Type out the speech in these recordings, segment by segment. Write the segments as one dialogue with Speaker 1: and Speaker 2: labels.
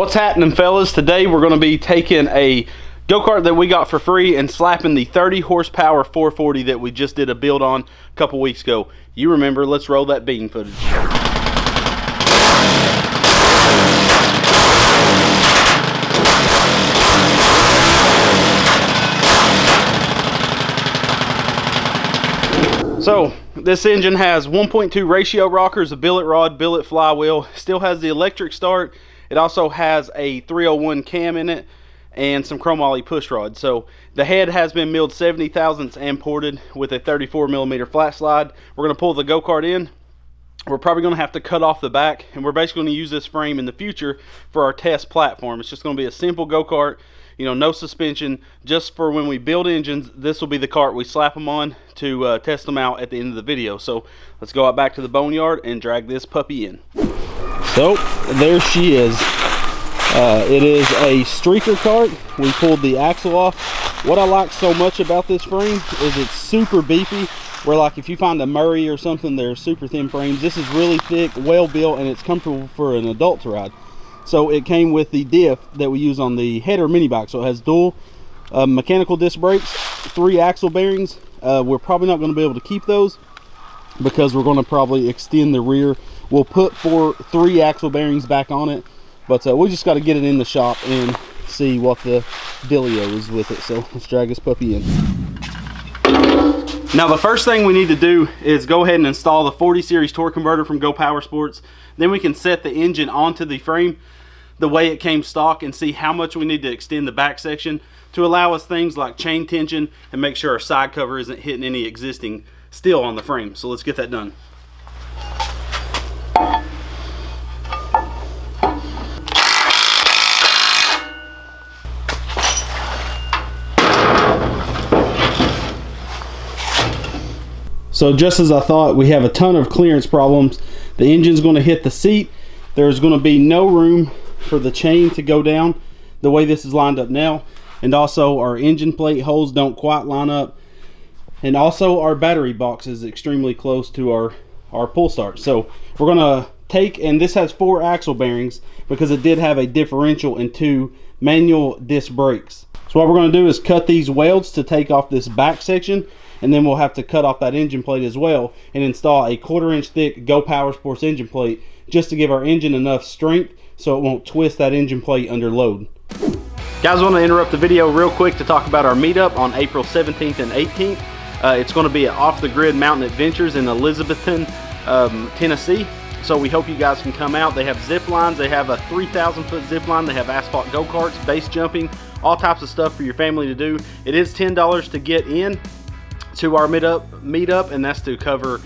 Speaker 1: What's happening, fellas? Today we're going to be taking a go-kart that we got for free and slapping the 30 horsepower 440 that we just did a build on a couple weeks ago. You remember, let's roll that bean footage. So this engine has 1.2 ratio rockers, a billet rod, billet flywheel, still has the electric start. It also has a 301 cam in it and some chromoly push rod. So the head has been milled 70 thousandths and ported with a 34mm flat slide. We're going to pull the go-kart in. We're probably going to have to cut off the back, and we're basically going to use this frame in the future for our test platform. It's just going to be a simple go-kart, you know, no suspension, just for when we build engines. This will be the cart we slap them on to test them out at the end of the video. So let's go out back to the boneyard and drag this puppy in. So there she is. It is a streaker cart. We pulled the axle off. What I like so much about this frame is it's super beefy. Where, like, if you find a Murray or something, they're super thin frames. This is really thick, well built, and it's comfortable for an adult to ride. So it came with the diff that we use on the header mini bike. So it has dual mechanical disc brakes, 3 axle bearings. We're probably not going to be able to keep those because we're going to probably extend the rear. We'll put 3 axle bearings back on it, but we just got to get it in the shop and see what the dealio is with it. So let's drag this puppy in. Now the first thing we need to do is go ahead and install the 40 series torque converter from Go Power Sports. Then we can set the engine onto the frame the way it came stock and see how much we need to extend the back section to allow us things like chain tension and make sure our side cover isn't hitting any existing steel on the frame. So let's get that done. So just as I thought, we have a ton of clearance problems. The engine's going to hit the seat. There's going to be no room for the chain to go down the way this is lined up now. And also our engine plate holes don't quite line up. And also our battery box is extremely close to our pull start. So we're going to take, and this has 4 axle bearings because it did have a differential and 2 manual disc brakes. So what we're going to do is cut these welds to take off this back section, and then we'll have to cut off that engine plate as well and install a 1/4 inch thick Go Power Sports engine plate just to give our engine enough strength so it won't twist that engine plate under load. Guys, I want to interrupt the video real quick to talk about our meetup on April 17th and 18th. It's going to be at Off the Grid Mountain Adventures in Elizabethton, Tennessee. So we hope you guys can come out. They have zip lines. They have a 3,000-foot zip line. They have asphalt go-karts, base jumping, all types of stuff for your family to do. It is $10 to get in to our meetup, and that's to cover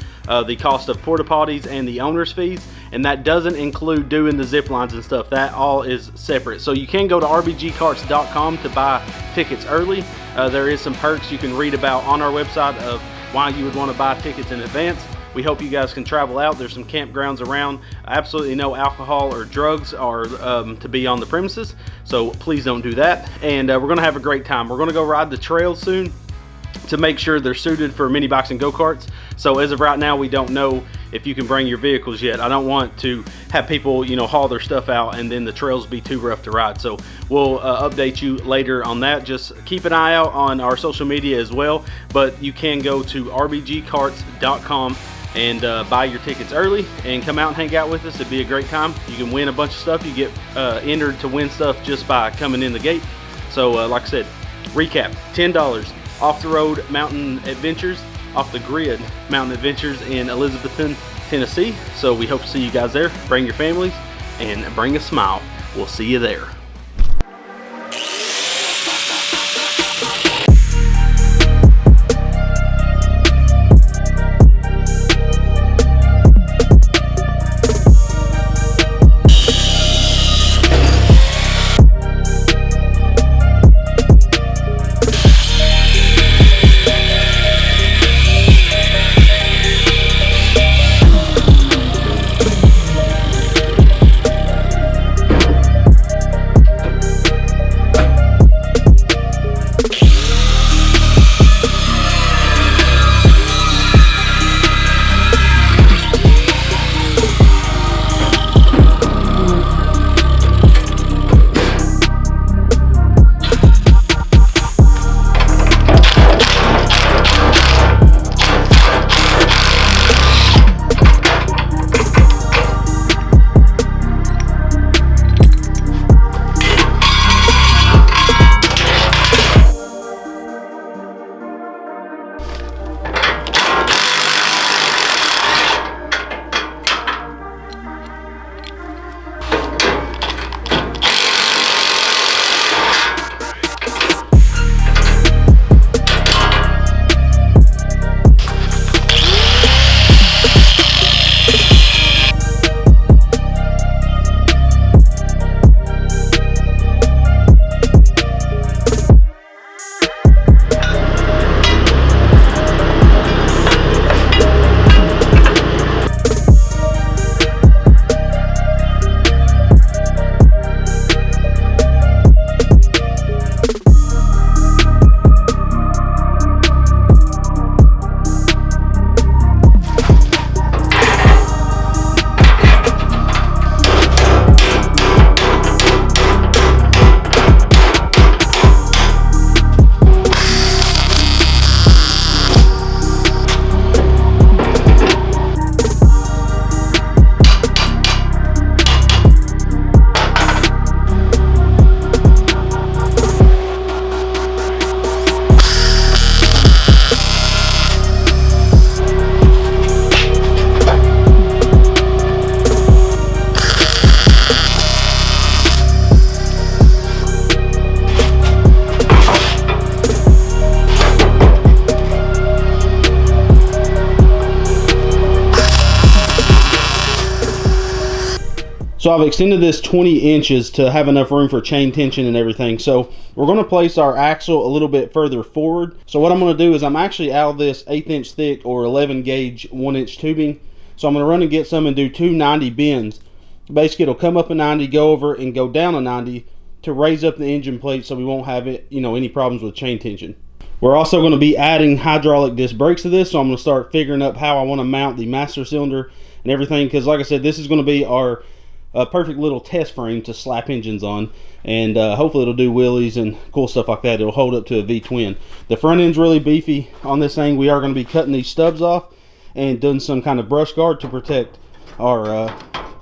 Speaker 1: the cost of porta potties and the owner's fees, and that doesn't include doing the zip lines and stuff. That all is separate. So you can go to rbgkarts.com to buy tickets early. There is some perks you can read about on our website of why you would want to buy tickets in advance. We hope you guys can travel out. There's some campgrounds around. Absolutely no alcohol or drugs are to be on the premises, so please don't do that. And we're going to have a great time. We're going to go ride the trails soon to make sure they're suited for mini bikes and go-karts. So as of right now, we don't know if you can bring your vehicles yet. I don't want to have people, you know, haul their stuff out and then the trails be too rough to ride. So we'll update you later on that. Just keep an eye out on our social media as well. But you can go to rbgkarts.com and buy your tickets early and come out and hang out with us. It'd be a great time. You can win a bunch of stuff. You get entered to win stuff just by coming in the gate. So like I said, recap, $10. Off-the-road mountain adventures, off-the-grid mountain adventures in Elizabethton, Tennessee. So we hope to see you guys there. Bring your families and bring a smile. We'll see you there. So I've extended this 20 inches to have enough room for chain tension and everything. So we're going to place our axle a little bit further forward. So what I'm going to do is I'm actually out of this 1/8 inch thick or 11 gauge 1-inch tubing. So I'm going to run and get some and do 2 90 bends. Basically it'll come up a 90, go over and go down a 90 to raise up the engine plate so we won't have it, any problems with chain tension. We're also going to be adding hydraulic disc brakes to this, so I'm going to start figuring up how I want to mount the master cylinder and everything, because like I said, this is going to be our perfect little test frame to slap engines on, and hopefully it'll do wheelies and cool stuff like that. It'll hold up to a V-twin. The front end's really beefy on this thing. We are going to be cutting these stubs off and doing some kind of brush guard to protect our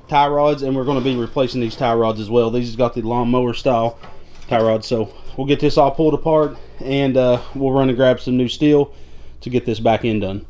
Speaker 1: tie rods, and we're going to be replacing these tie rods as well. These has got the lawnmower style tie rods, so we'll get this all pulled apart, and we'll run and grab some new steel to get this back end done.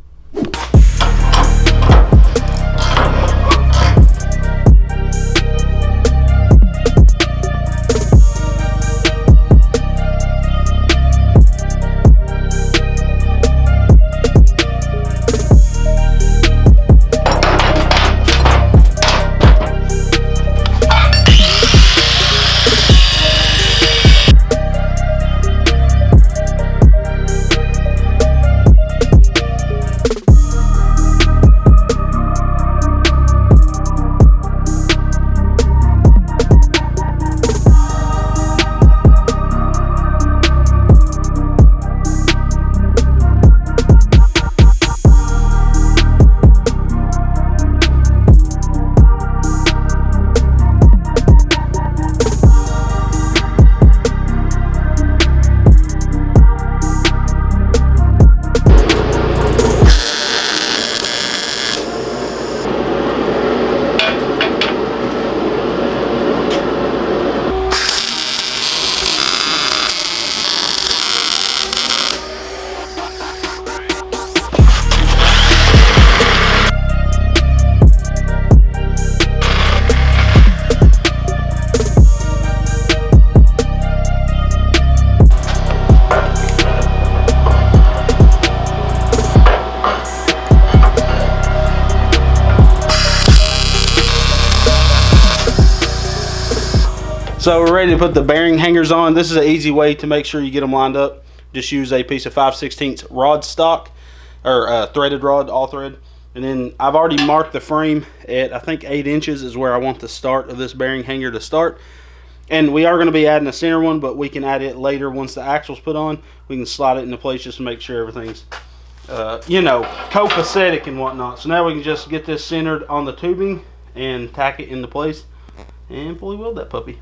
Speaker 1: So we're ready to put the bearing hangers on. This is an easy way to make sure you get them lined up. Just use a piece of 5/16 rod stock, or threaded rod, all thread. And then I've already marked the frame at, I think 8 inches is where I want the start of this bearing hanger to start. And we are going to be adding a center one, but we can add it later once the axle's put on. We can slide it into place just to make sure everything's, copacetic and whatnot. So now we can just get this centered on the tubing and tack it into place and fully weld that puppy.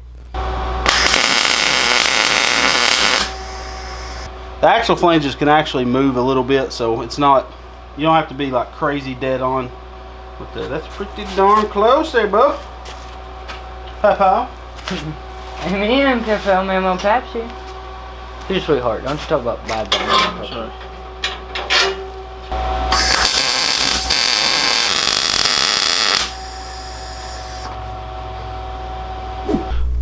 Speaker 1: The axle flanges can actually move a little bit, so it's not, you don't have to be like crazy dead on. But that's pretty darn close there, bub. Papa.
Speaker 2: Amen, Papa, Mama, Papsy. You're a sweetheart. Don't you talk about bad boy. Sorry.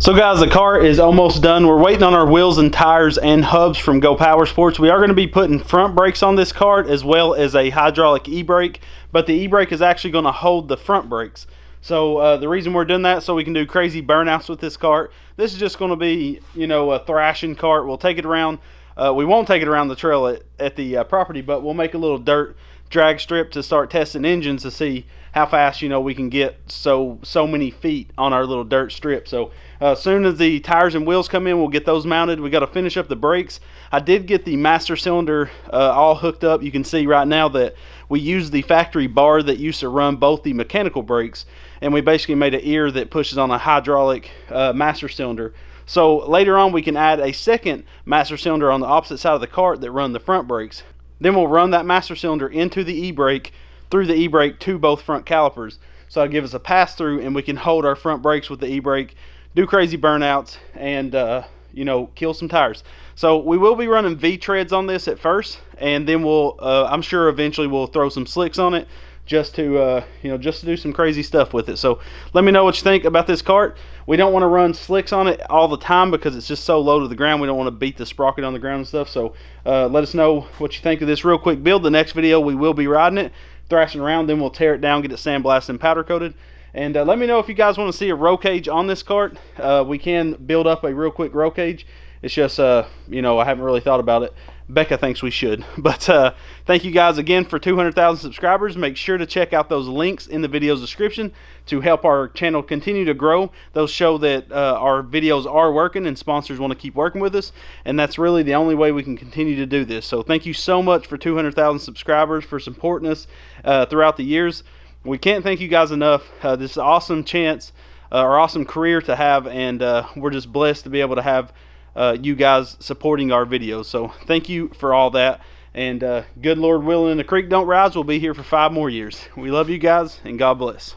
Speaker 1: So guys, the car is almost done. We're waiting on our wheels and tires and hubs from Go Power Sports. We are going to be putting front brakes on this cart as well as a hydraulic e-brake, but the e-brake is actually going to hold the front brakes. So the reason we're doing that, so we can do crazy burnouts with this cart. This is just going to be, a thrashing cart. We'll take it around. We won't take it around the trail at the property, but we'll make a little dirt drag strip to start testing engines to see how fast we can get so many feet on our little dirt strip. So as soon as the tires and wheels come in, we'll get those mounted. We got to finish up the brakes. I did get the master cylinder all hooked up. You can see right now that we used the factory bar that used to run both the mechanical brakes, and we basically made an ear that pushes on a hydraulic master cylinder. So later on we can add a second master cylinder on the opposite side of the cart that run the front brakes. Then we'll run that master cylinder into the e-brake, through the e-brake to both front calipers. So it'll give us a pass through, and we can hold our front brakes with the e-brake, do crazy burnouts, and kill some tires. So we will be running V-treads on this at first, and then we'll I'm sure eventually we'll throw some slicks on it just to do some crazy stuff with it. So let me know what you think about this cart. We don't want to run slicks on it all the time because it's just so low to the ground. We don't want to beat the sprocket on the ground and stuff. So let us know what you think of this real quick build. The next video we will be riding it, thrashing around, then we'll tear it down, get it sandblasted and powder coated, And let me know if you guys want to see a roll cage on this cart. We can build up a real quick roll cage. It's just, you know, I haven't really thought about it. Becca thinks we should. But thank you guys again for 200,000 subscribers. Make sure to check out those links in the video's description to help our channel continue to grow. Those show that our videos are working and sponsors want to keep working with us. And that's really the only way we can continue to do this. So thank you so much for 200,000 subscribers, for supporting us throughout the years. We can't thank you guys enough. This is an awesome chance, or awesome career to have, and we're just blessed to be able to have you guys supporting our videos. So thank you for all that, and good Lord willing, the creek don't rise, we'll be here for 5 more years. We love you guys, and God bless.